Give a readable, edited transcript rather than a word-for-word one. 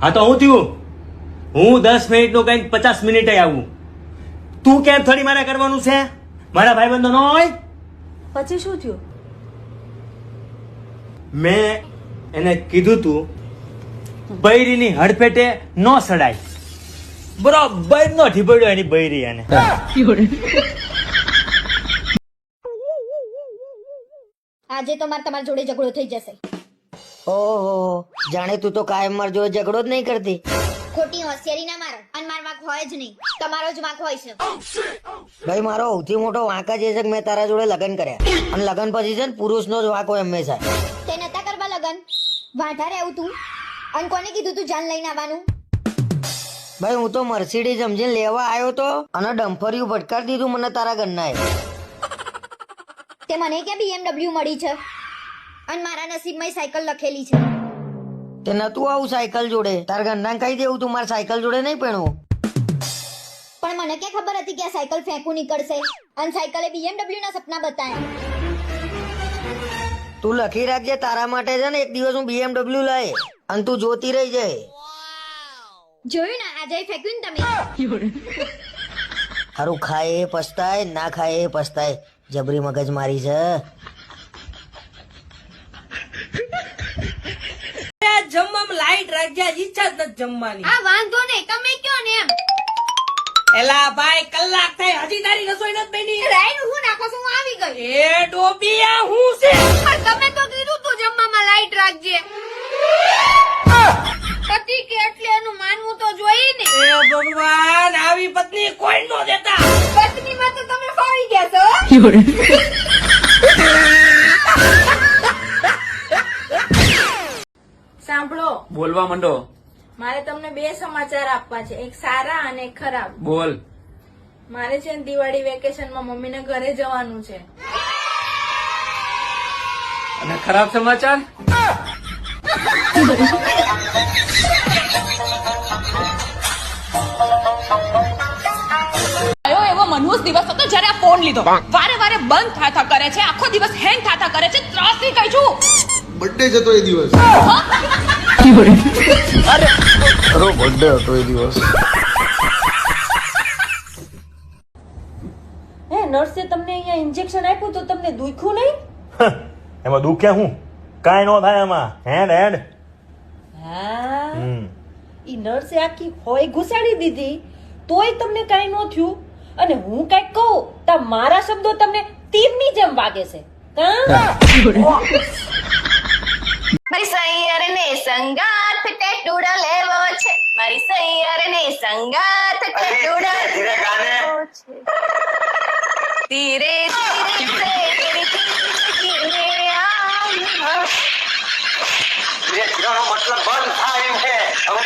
હા તો હું થયું, હું 10 મિનિટનું કઈ 50 મિનિટે આવું. તું કેમ થોડી મારે કરવાનું છે? મારા ભાઈબંધો ન હોય? પછી શું થયું? મેં એને કીધું તું બૈરીની હડફેટે ન સડાય. બરોબર નો ઢીબડ્યો એની બૈરી એને. આજે તો મારે તમારી જોડે ઝઘડો થઈ જશે. ઓહો, જાણે તું તો કાયમ માર જોડે ઝઘડો જ નહીં કરતી. ખોટી હોશિયારી ના મારો, અને મારો વાંક હોય જ નહીં, તમારો જ વાંક હોય છે. ભાઈ મારો સૌથી મોટો વાંક જ એ છે કે મેં તારા જોડે લગ્ન કર્યા, અને લગ્ન પછી છે ને પુરુષનો જ વાંક હોય હંમેશા. તે નતા કરવા લગન, વાંઢા રહેવું તું. અને કોને કીધું તું જાન લઈને આવવાનું? ભાઈ હું તો મર્સિડીઝ સમજીને લેવા આવ્યો તો, અને ડમ્ફરિયું ભટકાડી દીધું મને તારા ઘરના. તે મને ક્યાં BMW મળી છે, અને મારા નસીબમાં સાયકલ લખેલી છે. તે નતું આવું સાયકલ જોડે, તારા ઘરના કહી દેવું તું મારા સાયકલ જોડે નહીં પહેણવું. પણ મને ક્યાં ખબર હતી કે આ સાયકલ ફેંકું નીકળશે, અને સાયકલે BMW ના સપના બતાવ્યા. તું લખી રાખજે, તારા માટે છે ને એક દિવસ હું BMW લાય, અને તું જોતી રહી જાય. જોયું ને, આજે ફેંક્યું ને તમે. હારું ખાય એ પસ્તાય, ના ખાય એ પસ્તાય. જબરી મગજ મારી છે. જમવામાં લાઈટ રાખ્યા, ઈચ્છા જ નથી જમવાની. આ વાંધો નહીં, તમે કયો ને એમ. એલા ભાઈ, કલાક થાય હજી તારી રસોઈ નથી બની. રાઈડ હું નાખો છું, હું આવી ગઈ. એ ડોબિયા હું છે? પણ તમે તો કીધું તું જમવામાં લાઈટ રાખજે. પતિ કે એટલે એનું માનવું તો જોઈએ ને. એ ભગવાન, આવી પત્ની કોઈ નો દેતા. પત્નીમાં તો તમે ફાવી ગયા છો. સાંભળો, બોલવા માંડો. મારે તમને બે સમાચાર આપવા છે, એક સારા અને એક ખરાબ. બોલ. મારે છે ને દિવાળી વેકેશનમાં મમ્મીને ઘરે જવાનું છે. અને ખરાબ સમાચાર? કયો એવો મનહૂસ દિવસ હતો જ્યારે આ ફોન લીધો. વારે વારે બંધ થાતા કરે છે, આખો દિવસ હેંગ થાતા કરે છે. ત્રાસી કઈ છું. બર્થડે હતો એ દિવસ. અરે બર્થડે હતો એ દિવસ. હે, નર્સે તમને અહીંયા ઇન્જેક્શન આપ્યું તો તમને દુખ્યું નહીં? એમાં દુખ્યા હું? કાંઈ ન થાય એમાં. હેડ હેડ. હા, ઈ નર્સે આખી હોય ઘુસાડી દીધી તોય તમને કાંઈ ન થયું, અને હું કાંઈક કહું તો મારા શબ્દો તમને તીરની જેમ વાગે છે. મારી સૈયરને સંગાથ ટેટુડા લેવો છે, મારી સૈયરને સંગાથ ટેટુડા લેવો છે. ધીરે ધીરે મતલબ બંધ થાય એમ છે. હવે